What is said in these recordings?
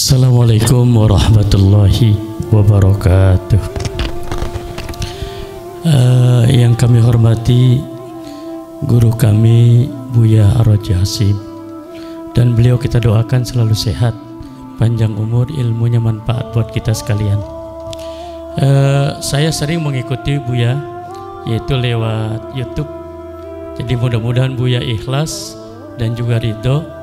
Assalamualaikum warahmatullahi wabarakatuh. Yang kami hormati guru kami Buya Ar-Raji Hasib, dan beliau kita doakan selalu sehat, panjang umur, ilmunya manfaat buat kita sekalian. Saya sering mengikuti Buya yaitu lewat YouTube, jadi mudah-mudahan Buya ikhlas dan juga ridho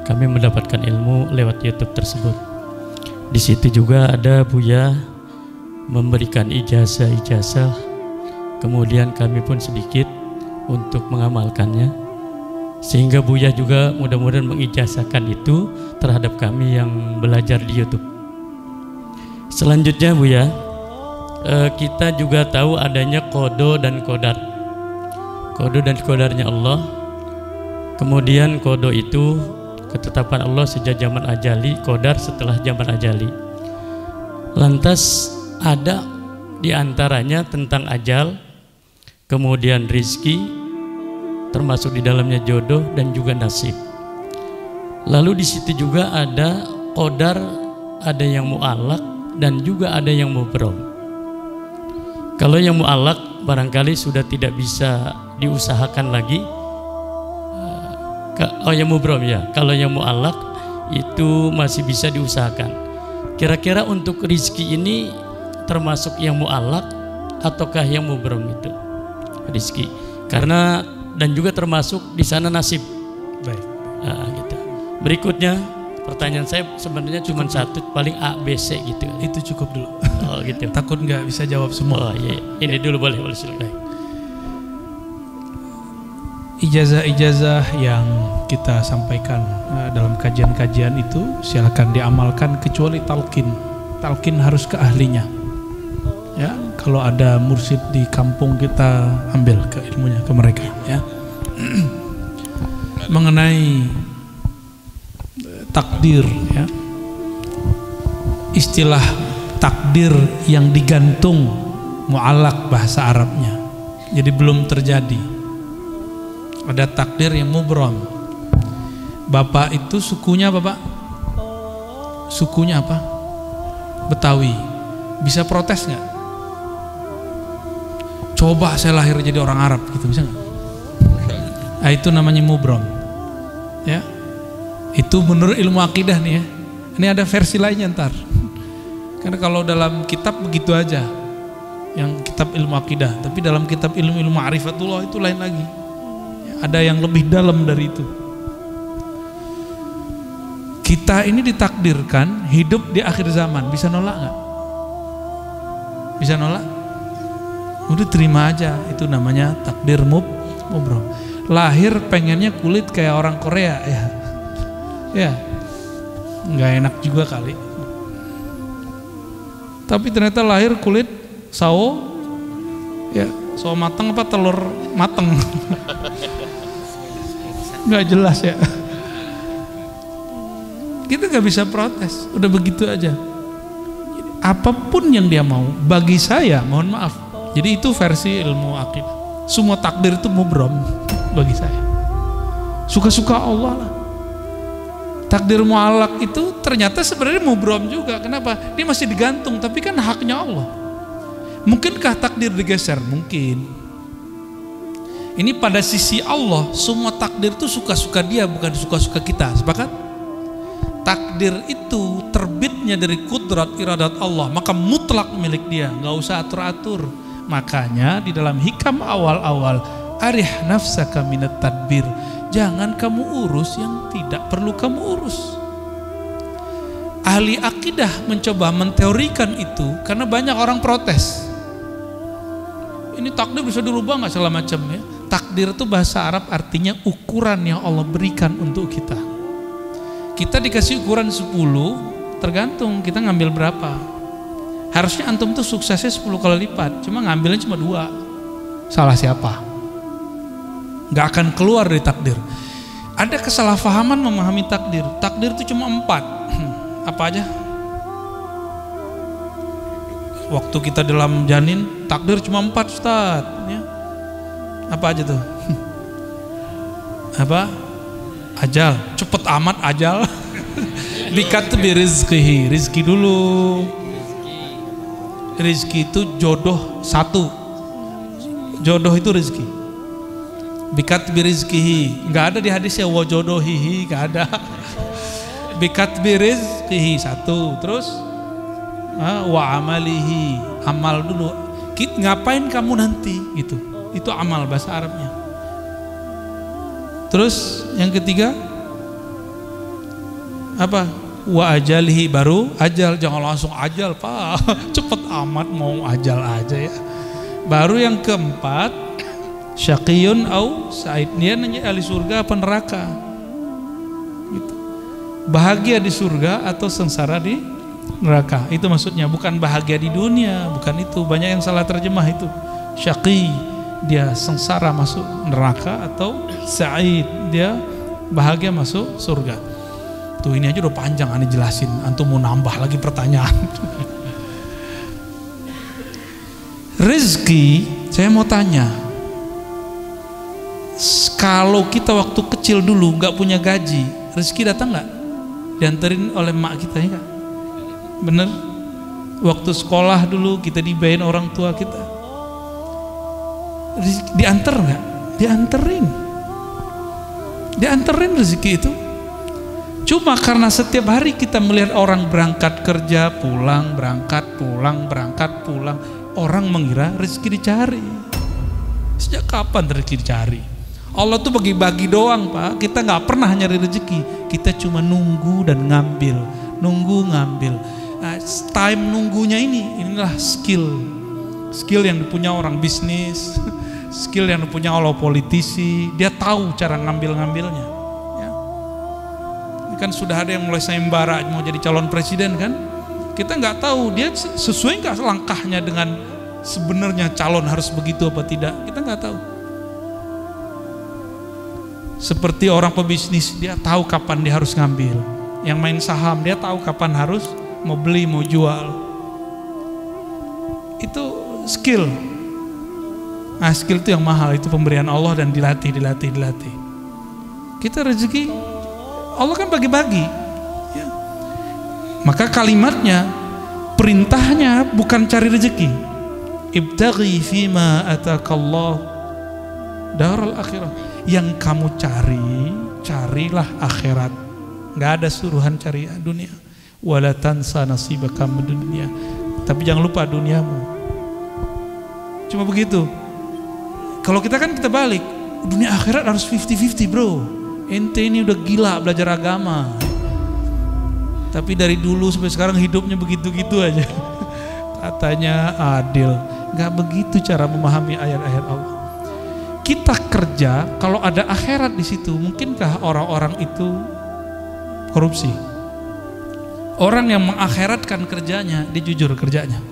kami mendapatkan ilmu lewat YouTube tersebut. Di situ juga ada Buya memberikan ijazah-ijazah, kemudian kami pun sedikit untuk mengamalkannya, sehingga Buya juga mudah-mudahan mengijazahkan itu terhadap kami yang belajar di YouTube. Selanjutnya Buya, kita juga tahu adanya kodo dan kodar. Kodo dan kodarnya Allah, kemudian kodo itu ketetapan Allah sejak zaman ajali, kodar setelah zaman ajali. Lantas ada di antaranya tentang ajal, kemudian rizki, termasuk di dalamnya jodoh dan juga nasib. Lalu di situ juga ada kodar, ada yang mu'allaq dan juga ada yang mubrom. Kalau yang mu'allaq barangkali sudah tidak bisa diusahakan lagi. Oh yang mubrom ya. Kalau yang mu'allaq itu masih bisa diusahakan. Kira-kira untuk rizki ini termasuk yang mu'allaq ataukah yang mubrom itu rizki? Karena dan juga termasuk di sana nasib. Baik. Gitu. Berikutnya pertanyaan saya sebenarnya cuma satu, paling A, B, C gitu. Itu cukup dulu. Oh gitu. Takut nggak bisa jawab semua. Oh iya. Ini dulu boleh silakan. Ijazah-ijazah yang kita sampaikan dalam kajian-kajian itu silakan diamalkan, kecuali talqin. Talqin harus ke ahlinya. Ya, kalau ada mursyid di kampung kita ambil ke ilmunya ke mereka. Ya. Mengenai takdir, ya, istilah takdir yang digantung mu'allaq bahasa Arabnya. Jadi belum terjadi. Ada takdir yang mubrom. Bapak itu sukunya apa Pak? Sukunya apa? Betawi. Bisa protes nggak? Coba saya lahir jadi orang Arab gitu, bisa nggak? Nah, itu namanya mubrom. Ya, itu menurut ilmu akidah nih ya. Ini ada versi lainnya ntar. Karena kalau dalam kitab begitu aja, yang kitab ilmu akidah. Tapi dalam kitab ilmu ma'rifatullah itu lain lagi. Ada yang lebih dalam dari itu. Kita ini ditakdirkan hidup di akhir zaman. Bisa nolak nggak? Bisa nolak? Udah terima aja. Itu namanya takdir mubrom. Lahir pengennya kulit kayak orang Korea ya. Ya, nggak enak juga kali. Tapi ternyata lahir kulit sawo, ya sawo mateng apa telur mateng. Nggak jelas ya. Kita nggak bisa protes, udah begitu aja. Apapun yang dia mau, bagi saya, mohon maaf. Jadi itu versi ilmu akidah. Semua takdir itu mubrom bagi saya. Suka-suka Allah lah. Takdir mu'allaq itu ternyata sebenarnya mubrom juga. Kenapa? Dia masih digantung, tapi kan haknya Allah. Mungkinkah takdir digeser? Mungkin. Ini pada sisi Allah, semua takdir itu suka-suka dia, bukan suka-suka kita. Sepakat? Takdir itu terbitnya dari kudrat iradat Allah, maka mutlak milik dia, nggak usah atur-atur. Makanya di dalam hikam awal-awal, arih nafsaka minat tadbir, jangan kamu urus yang tidak perlu kamu urus. Ahli akidah mencoba menteorikan itu karena banyak orang protes. Ini takdir bisa dirubah nggak segala macam ya. Takdir itu bahasa Arab artinya ukuran yang Allah berikan untuk kita. Kita dikasih ukuran 10, tergantung kita ngambil berapa. Harusnya antum tuh suksesnya 10 kali lipat, cuma ngambilnya cuma 2. Salah siapa? Nggak akan keluar dari takdir. Ada kesalahpahaman memahami takdir. Takdir itu cuma 4. Apa aja? Waktu kita dalam janin, takdir cuma 4 Ustaz ya. Apa aja tuh? Apa? Ajal. Cepet amat ajal. Bikatbi rizqihi, rizki dulu. Rizki itu jodoh satu. Jodoh itu rizki. Bikatbi rizqihi, nggak ada di hadisnya wa jodohihi, nggak ada. Bikatbi rizqihi satu, terus wa amalihi, amal dulu. Ngapain kamu nanti gitu, itu amal bahasa Arabnya. Terus yang ketiga apa? Wa ajalihi, baru ajal. Jangan langsung ajal Pak, cepet amat mau ajal aja ya. Baru yang keempat syaqiyun au sa'id, dia nanya ahli surga apa neraka gitu. Bahagia di surga atau sengsara di neraka, itu maksudnya, bukan bahagia di dunia, bukan itu. Banyak yang salah terjemah itu. Syaqi dia sengsara masuk neraka, atau sa'id dia bahagia masuk surga. Tuh ini aja udah panjang aneh jelasin, antum mau nambah lagi pertanyaan. Rezeki, saya mau tanya, kalau kita waktu kecil dulu nggak punya gaji, rezeki datang nggak? Dianterin oleh emak kita ya? Bener? Waktu sekolah dulu kita dibayarin orang tua kita, dianter nggak? Dianterin rezeki itu. Cuma karena setiap hari kita melihat orang berangkat kerja, pulang, berangkat, pulang, berangkat, pulang, orang mengira rezeki dicari. Sejak kapan rezeki dicari? Allah tuh bagi-bagi doang Pak. Kita nggak pernah nyari rezeki, kita cuma nunggu dan ngambil, nunggu ngambil. Nah, time nunggunya inilah skill yang dipunya orang bisnis, skill yang dipunya oleh politisi. Dia tahu cara ngambilnya. Ya. Ini kan sudah ada yang mulai sayembara mau jadi calon presiden kan? Kita nggak tahu dia sesuai nggak langkahnya dengan sebenarnya calon harus begitu apa tidak. Kita nggak tahu. Seperti orang pebisnis, dia tahu kapan dia harus ngambil. Yang main saham, dia tahu kapan harus mau beli, mau jual. Itu skill. Nah, skill itu yang mahal, itu pemberian Allah dan dilatih. Kita rezeki, Allah kan bagi-bagi. Ya. Maka kalimatnya, perintahnya bukan cari rezeki. Ibtaghi fima atakallah daral akhirah. Yang kamu carilah akhirat. Nggak ada suruhan cari dunia. Wala tansa nasibaka minad dunya. Tapi jangan lupa duniamu. Cuma begitu. Kalau kita balik, dunia akhirat harus 50-50 bro. Ente ini udah gila belajar agama, tapi dari dulu sampai sekarang hidupnya begitu-gitu aja. Katanya adil. Nggak begitu cara memahami ayat-ayat Allah. Kita kerja, kalau ada akhirat di situ, mungkinkah orang-orang itu korupsi? Orang yang mengakhiratkan kerjanya, dia jujur kerjanya.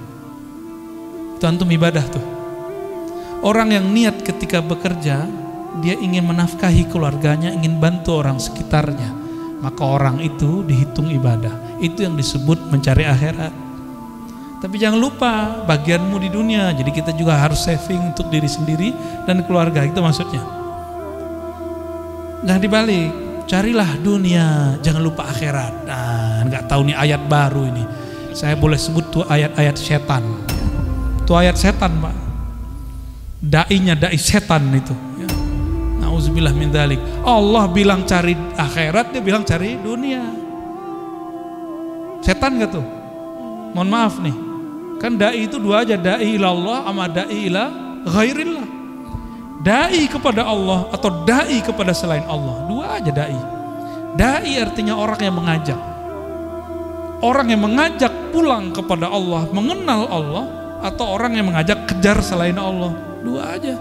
Itu antum ibadah tuh. Orang yang niat ketika bekerja, dia ingin menafkahi keluarganya, ingin bantu orang sekitarnya, maka orang itu dihitung ibadah. Itu yang disebut mencari akhirat. Tapi jangan lupa bagianmu di dunia. Jadi kita juga harus saving untuk diri sendiri dan keluarga. Itu maksudnya. Nah dibalik, carilah dunia, jangan lupa akhirat. Nah, nggak tahu nih ayat baru ini. Saya boleh sebut tuh ayat-ayat setan. Tuh ayat setan Pak. Dai setan itu. Ya. Nauzubillah min dzalik. Allah bilang cari akhirat, dia bilang cari dunia. Setan nggak tuh? Mohon maaf nih. Kan dai itu dua aja, dai ilallah sama dai ila ghairillah. Dai kepada Allah atau dai kepada selain Allah, dua aja dai. Dai artinya orang yang mengajak. Orang yang mengajak pulang kepada Allah, mengenal Allah, atau orang yang mengajak kejar selain Allah, dua aja.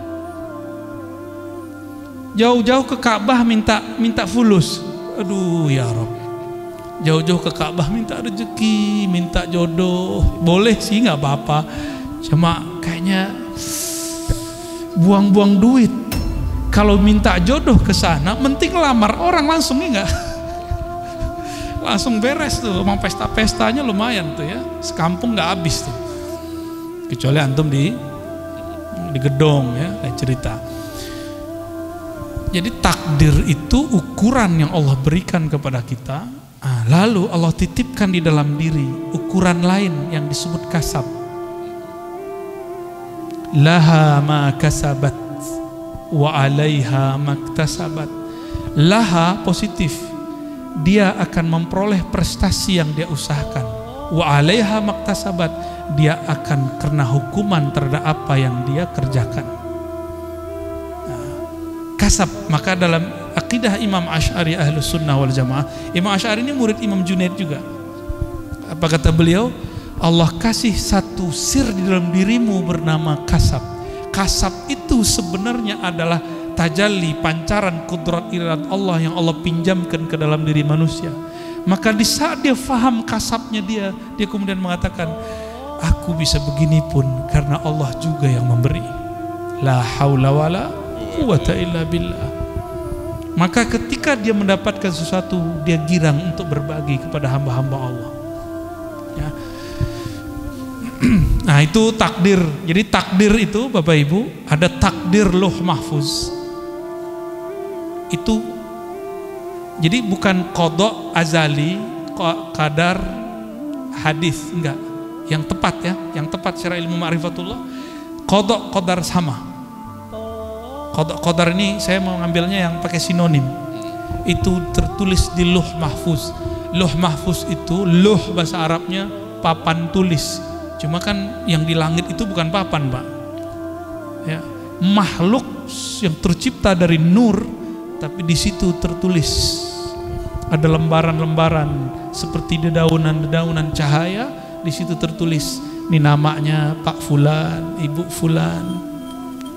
Jauh-jauh ke Ka'bah minta fulus. Aduh ya Rabb. Jauh-jauh ke Ka'bah minta rezeki, minta jodoh, boleh sih nggak apa-apa. Cuma kayaknya buang-buang duit. Kalau minta jodoh ke sana, mending lamar orang langsung nggak? Langsung beres tuh, emang pesta-pestanya lumayan tuh ya, sekampung nggak habis tuh. Kecuali antum di gedong ya, kayak cerita. Jadi takdir itu ukuran yang Allah berikan kepada kita. lalu Allah titipkan di dalam diri ukuran lain yang disebut kasab. Laha ma kasabat wa 'alaiha maktasabat. Laha positif, dia akan memperoleh prestasi yang dia usahakan. Wa 'alaiha maktasabat, dia akan kena hukuman terhadap apa yang dia kerjakan. Kasab. Maka dalam akidah Imam Asy'ari Ahlus Sunnah wal Jamaah, Imam Asy'ari ini murid Imam Junaid juga. Apa kata beliau? Allah kasih satu sir di dalam dirimu bernama kasab. Kasab itu sebenarnya adalah tajalli, pancaran kudrat iradat Allah yang Allah pinjamkan ke dalam diri manusia. Maka di saat dia faham kasabnya dia kemudian mengatakan, aku bisa begini pun karena Allah juga yang memberi. La haula wala quwata illa billah. Maka ketika dia mendapatkan sesuatu, dia girang untuk berbagi kepada hamba-hamba Allah. Ya. Nah, itu takdir. Jadi takdir itu Bapak Ibu, ada takdir Lauh Mahfuz. Itu jadi bukan qada azali, qadar hadis, enggak. Yang tepat ya, yang tepat secara ilmu ma'rifatullah, qada qadar sama. Qadar ini saya mau ngambilnya yang pakai sinonim. Itu tertulis di Lauh Mahfuz. Lauh Mahfuz itu, lauh bahasa Arabnya papan tulis. Cuma kan yang di langit itu bukan papan, Pak. Ya, makhluk yang tercipta dari nur, tapi di situ tertulis. Ada lembaran-lembaran seperti dedaunan-dedaunan cahaya, di situ tertulis. Ini namanya Pak Fulan, Ibu Fulan,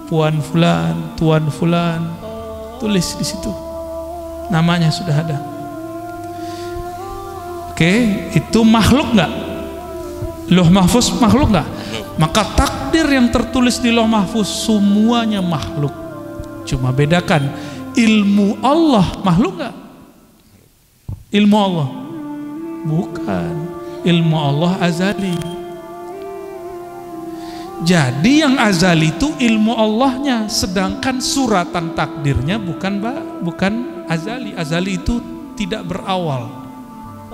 Puan Fulan, Tuan Fulan. Tulis di situ. Namanya sudah ada. Oke, itu makhluk nggak? Lauh Mahfuz makhluk nggak? Maka takdir yang tertulis di Lauh Mahfuz semuanya makhluk. Cuma bedakan, ilmu Allah makhluk nggak? Ilmu Allah bukan. Ilmu Allah azali. Jadi yang azali itu ilmu Allahnya, sedangkan suratan takdirnya bukan azali. Azali itu tidak berawal,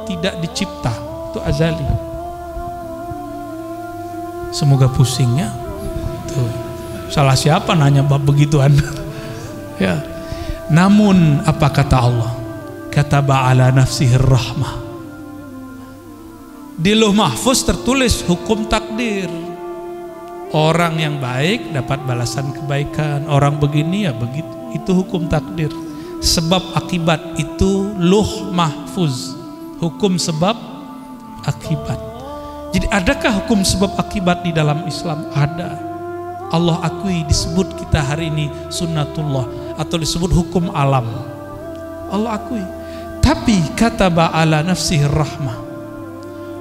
tidak dicipta, itu azali. Semoga pusingnya. Tuh. Salah siapa nanya bab begituan? Ya. Namun apa kata Allah? Kataba ala nafsihir rahmah. Di Lauh Mahfuz tertulis hukum takdir. Orang yang baik dapat balasan kebaikan, orang begini ya begitu. Itu hukum takdir. Sebab akibat itu Lauh Mahfuz. Hukum sebab akibat. Jadi adakah hukum sebab akibat di dalam Islam? Ada. Allah akui, disebut kita hari ini sunnatullah atau disebut hukum alam. Allah akui. Tapi kataba ala nafsihir rahmah.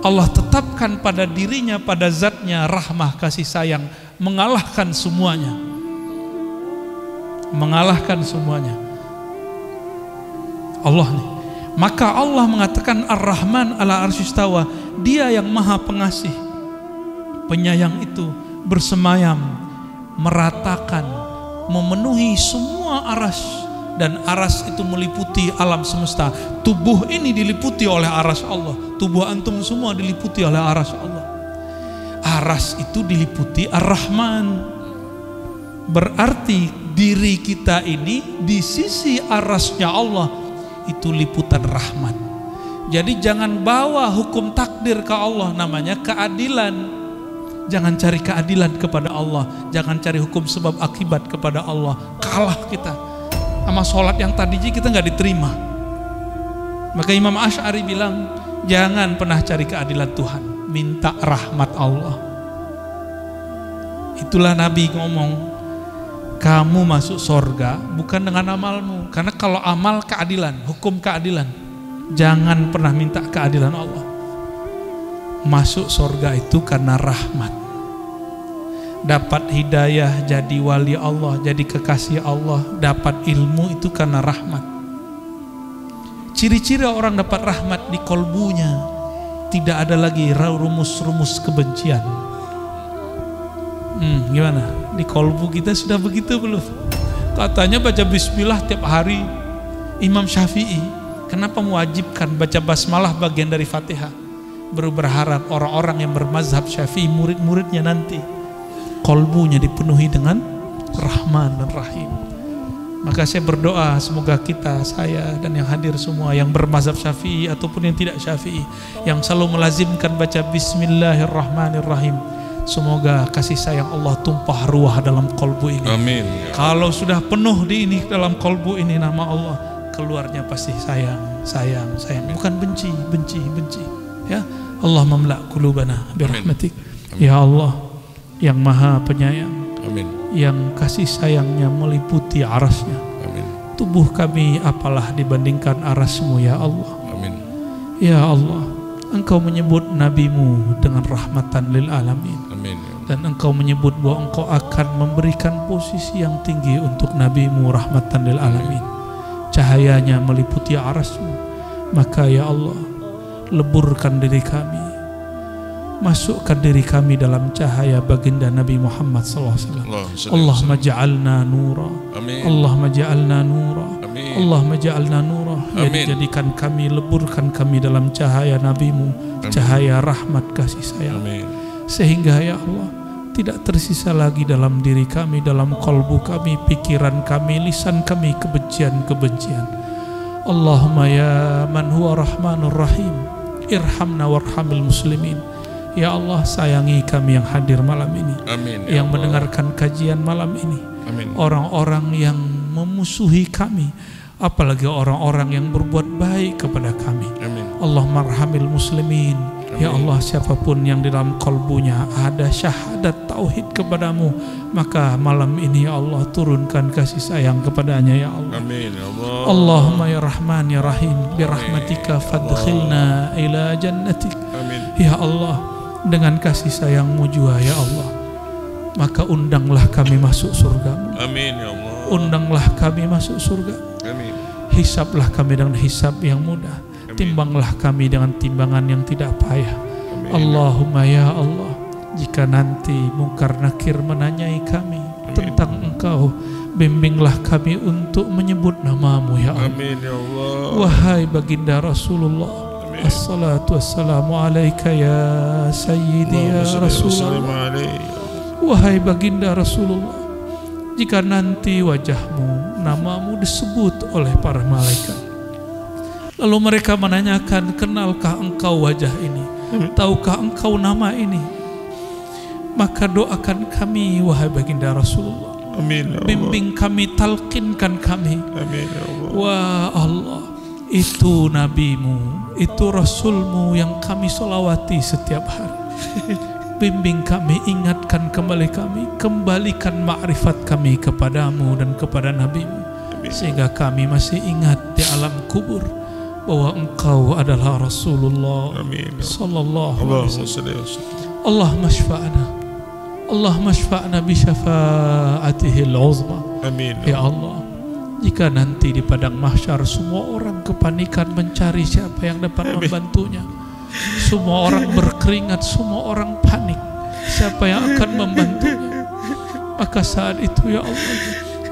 Allah tetapkan pada dirinya, pada zatnya rahmah, kasih sayang, mengalahkan semuanya. Mengalahkan semuanya. Allah nih. Maka Allah mengatakan Ar-Rahman ala arsyistawa, dia yang maha pengasih, penyayang itu bersemayam, meratakan, memenuhi semua aras, dan aras itu meliputi alam semesta. Tubuh ini diliputi oleh aras Allah, tubuh antum semua diliputi oleh aras Allah. Aras itu diliputi Ar-Rahman, berarti diri kita ini di sisi arasnya Allah itu liputan rahmat. Jadi jangan bawa hukum takdir ke Allah, namanya keadilan. Jangan cari keadilan kepada Allah, jangan cari hukum sebab akibat kepada Allah. Kalah kita sama sholat yang tadi kita nggak diterima. Maka Imam Asy'ari bilang, jangan pernah cari keadilan Tuhan, minta rahmat Allah. Itulah Nabi ngomong, kamu masuk sorga bukan dengan amalmu. Karena kalau amal keadilan, hukum keadilan, jangan pernah minta keadilan Allah. Masuk sorga itu karena rahmat. Dapat hidayah, jadi wali Allah, jadi kekasih Allah. Dapat ilmu itu karena rahmat. Ciri-ciri orang dapat rahmat di kolbunya, tidak ada lagi rumus-rumus kebencian. Gimana? Di kolbu kita sudah begitu belum? Katanya baca bismillah tiap hari. Imam Syafi'i Kenapa mewajibkan baca basmalah bagian dari Fatihah? Berharap orang-orang yang bermazhab Syafi'i, murid-muridnya nanti kolbunya dipenuhi dengan Rahman dan Rahim. Maka saya berdoa semoga kita, saya dan yang hadir semua yang bermazhab Syafi'i ataupun yang tidak Syafi'i, yang selalu melazimkan baca Bismillahirrahmanirrahim, semoga kasih sayang Allah tumpah ruah dalam kolbu ini. Amin. Kalau sudah penuh di ini dalam kolbu ini nama Allah, keluarnya pasti sayang, sayang, sayang. Bukan benci, benci, benci. Ya, Allah memla' qulubana birahmatik. Ya Allah yang Maha Penyayang. Amin. Yang kasih sayangnya meliputi arasnya. Amin. Tubuh kami apalah dibandingkan arasmu ya Allah. Amin. Ya Allah, Engkau menyebut nabimu dengan rahmatan lil alamin. Amin. Dan Engkau menyebut bahwa Engkau akan memberikan posisi yang tinggi untuk nabimu rahmatan lil alamin. Cahayanya meliputi arasmu. Maka ya Allah, leburkan diri kami, masukkan diri kami dalam cahaya baginda Nabi Muhammad SAW. Allahumma ja'alna nura. Allahumma ja'alna nura. Allahumma ja'alna nura. Ya, dijadikan kami, leburkan kami dalam cahaya Nabimu, cahaya rahmat kasih sayang. Sehingga ya Allah, tidak tersisa lagi dalam diri kami, dalam kalbu kami, pikiran kami, lisan kami kebencian-kebencian. Allahumma ya man huwa rahmanur rahim, irhamna warhamil muslimin. Ya Allah, sayangi kami yang hadir malam ini. Amin. Yang mendengarkan kajian malam ini. Amin. Orang-orang yang memusuhi kami, apalagi orang-orang yang berbuat baik kepada kami. Amin. Allahumma arhamil muslimin. Amin. Ya Allah, siapapun yang di dalam kalbunya ada syahadat tauhid kepadamu, maka malam ini ya Allah turunkan kasih sayang kepadanya ya Allah. Amin. Allah. Allahumma ya Rahman ya Rahim, birahmatika fadkhilna ila jannatik. Amin. Ya Allah, dengan kasih sayangmu juga ya Allah, maka undanglah kami masuk surgamu. Amin ya Allah. Undanglah kami masuk surga. Amin. Hisablah kami dengan hisab yang mudah. Amin. Timbanglah kami dengan timbangan yang tidak payah. Amin. Allahumma ya Allah, jika nanti mungkar nakir menanyai kami tentang Engkau, bimbinglah kami untuk menyebut namamu ya Allah. Amin ya Allah. Wahai baginda Rasulullah, assalatu wassalamu alaika ya sayyidi ya Rasulullah. Wahai baginda Rasulullah, jika nanti wajahmu, namamu disebut oleh para malaikat, lalu mereka menanyakan, kenalkah engkau wajah ini? Tahukah engkau nama ini? Maka doakan kami wahai baginda Rasulullah. Amin. Bimbing kami, talqinkan kami. Amin. Wah Allah, itu nabimu, itu rasulmu yang kami solawati setiap hari. Bimbing kami, ingatkan kembali kami, kembalikan ma'rifat kami kepadamu dan kepada nabimu. Sehingga kami masih ingat di alam kubur bahwa engkau adalah Rasulullah sallallahu alaihi wasallam. Allahumma syfa'na, Allahumma syfa'na bi syafa'atihil uzma. Amin. Ya Allah, jika nanti di padang mahsyar semua orang kepanikan mencari siapa yang dapat membantunya, semua orang berkeringat, semua orang panik, siapa yang akan membantunya, maka saat itu ya Allah,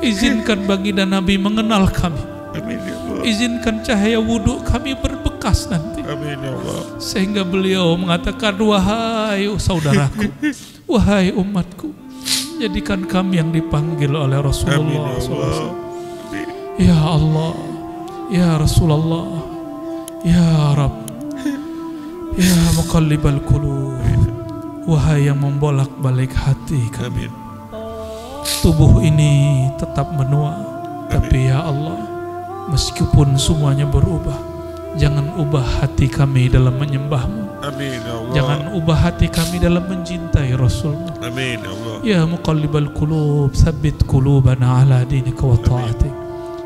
izinkan baginda Nabi mengenal kami. Amin ya Allah. Izinkan cahaya wudhu kami berbekas nanti. Amin ya Allah. Sehingga beliau mengatakan, wahai saudaraku, wahai umatku, jadikan kami yang dipanggil oleh Rasulullah SAW. Ya Allah, ya Rasulullah, ya Rabb, ya muqallibal qulub, wahai yang membolak-balik hati kami. Tubuh ini tetap menua, tapi ya Allah, meskipun semuanya berubah, jangan ubah hati kami dalam menyembahmu. Amin ya Allah. Jangan ubah hati kami dalam mencintai Rasulmu. Amin ya Allah. Ya muqallibal qulub, tsabbit qulubana ala dinika wa ta'atik,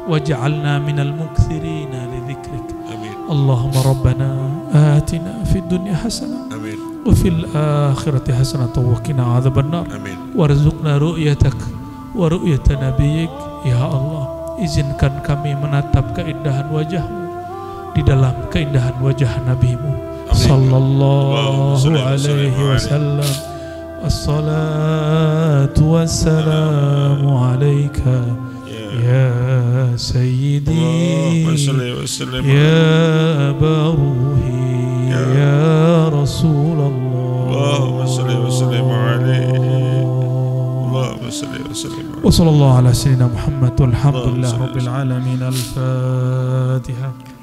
waj'alna minal mukthirina li dzikrik. Amin. Allahumma rabbana atina fid dunya hasanah. Amin. Wa fil akhirati hasanah wa qina adzabannar. Amin. Warzuqna ru'yatak wa ru'yata nabiyyik. Ya Allah, izinkan kami menatap keindahan wajahmu di dalam keindahan wajah nabimu sallallahu alaihi wasallam. Assalatu wassalamu alaika يا سيدي اللهم صل وسلم يا أبا روحي يا رسول الله اللهم صل وسلم عليه اللهم صل وسلم عليه وصلى الله على سيدنا محمد والحمد لله رب العالمين. الفاتحة.